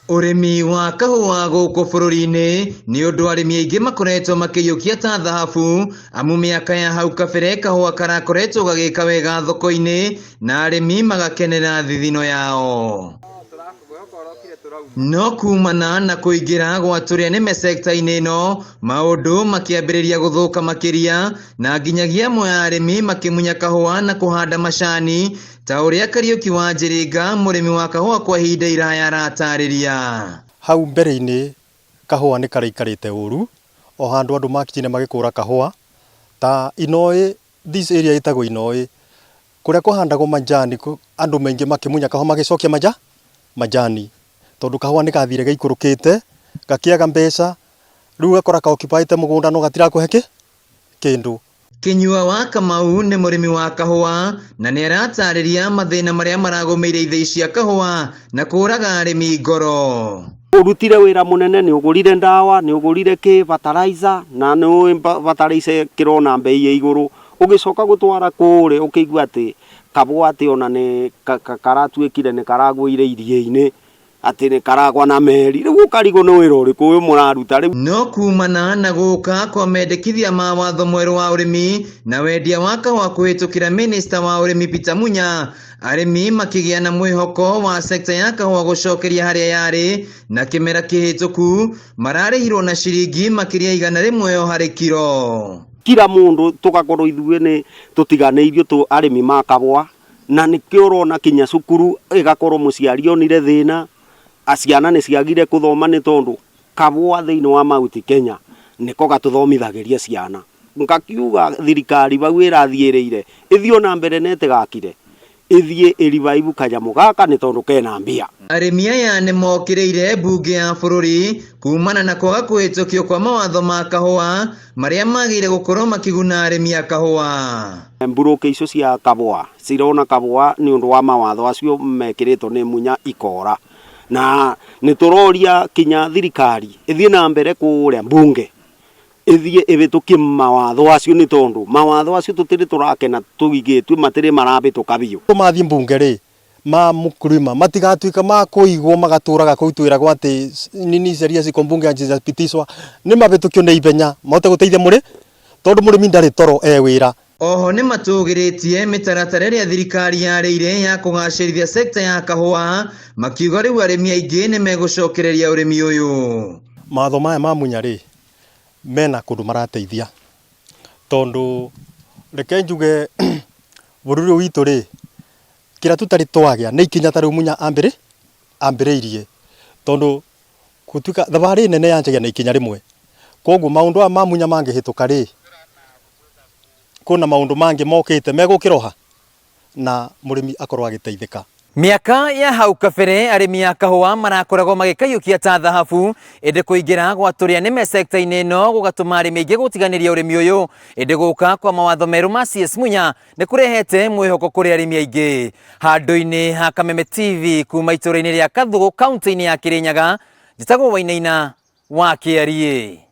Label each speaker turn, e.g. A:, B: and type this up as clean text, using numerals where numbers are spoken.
A: Urimi wa kahua guku bururi-ini ni undu arimi aingi makoretwo makiyukia ta thahabu, amu miaka ya hau kabere kahua karakoretwo gagika wega thoko-ini na arimi magakenera thithino yao. No kumana na kuingira gwa turia nime sector-ini ino, maundu makiambiriria guthuka makiria na nginyagia amwe ya arimi makimunya kahua na kuhanda macani ta uria Kariuki wa Njiringa murimi wa kahua kwa ihinda iraya aratariria.
B: Hau mbere-ini kahua ni karaikarite uru o handu andu makinyire magikura kahua ta Inoi, this area itagwo Inoi kuria kuhandagwo majani, andu maingi makimunya kahua magicokia majani tondu kahua ni kathire gaikurukite gakiaga mbeca riu gakora ka occupyte mugunda no gatira kuheke kindu.
A: Kinyua wa Kamau ni murimi wa kahua na ni aratariria mathina maria maragomeire ithei cia kahua na kuraga arimi ngoro.
C: Urutire wira munene, ni ugurire ndawa, ni ugurire ki fertilizer na ni fertilizer kirona mbei ya iguru, ugicoka gutwara kure ukigua ati kabua ati ona ni karatuikire ni karagwire irie-ini ati ni karagwa na meri, riu ukarigo no wira uriku uyu muraruta riu.
A: No kumana na guka kwa mendekithia ma watho mweru wa urimi na wendia wa kahua kuhitukira minista wa urimi Peter Munya, arimi makigia na mwihoko wa sekta ya kahua gucokeria haria yari na kimera kihituku mararihirwo na ciringi makiria 100 o hari kiro.
C: Kila mundu tugakorwo ithuĩ ni tutiganĩirio tu arimi ma kahua, na nikio urona kinya cukuru igakorwo muciari onire thina, aciana ni ciagire kuthoma ni tondu kahua thiini wa Mount Kenya niko gatuthomithagiria ciana. Ngakiuga thirikari bau irathiĩrĩire ithio na mbere nete gakire ithie revive kanyamu gaka ni tondu kena mbia.
A: Arimi aya ni mokireire bunge ya bururi kumana na kwaga kuhitukio kwa mawatho ma kahua maria magire gukorwo makiguna arimi a kahua.
C: Mburuke icio cia kahua cirona kahua ni undu wa mawatho acio mekiritwo ni Munya ikora, na ni turoria kinya thirikari ithie na mbere kuria bunge ithie ibitukie mawatho acio ni tondu mawatho acio tutiri turakena tugigitwe matiri marabituka biu.
B: Tumathie bunge ri ma mukurima matigatuika ma kuigwo magaturaga kuitwira gwa ati nini sheria ci kombunge anjizapitishwa ni mabitukio na ibenya mote guteithia muri tondu murimi ndari toro wira.
A: Oho ni matugiritie mitaratara iria thirikari yarĩire ya kugacĩrithia sekta ya kahua, makiuga riu arimi aingi ni megucokereria urimi uyu.
B: Matho maya ma Munya ri mena kundu marateithia tondu reke njuge bururi witu ri kira tutari twagia ni ikinya tari Munya ambiriirie tondu gutuika thabari nene yanjagia na ikinya rimwe, koguo maundu ma Munya mangihituka ri kuna maundu mangi mokite megukiroha na murimi akorwo agiteithika.
D: Miaka ya hau kabere arimi a kahua marakoragwo magikayukia ta thahabu, indi kuingira gwa turia nime sector-ini ino gugatuma arimi aingi gutiganiria urimi uyu, indi guka kwa mawatho meru ma CS Munya ni kurehete mwihoko kuri arimi aingi. Handu-ini ha Kameme TV kuma itura-ini ria Kathugu kaunti-ini ya Kirinyaga, njitagwo Wainaina wa KRA.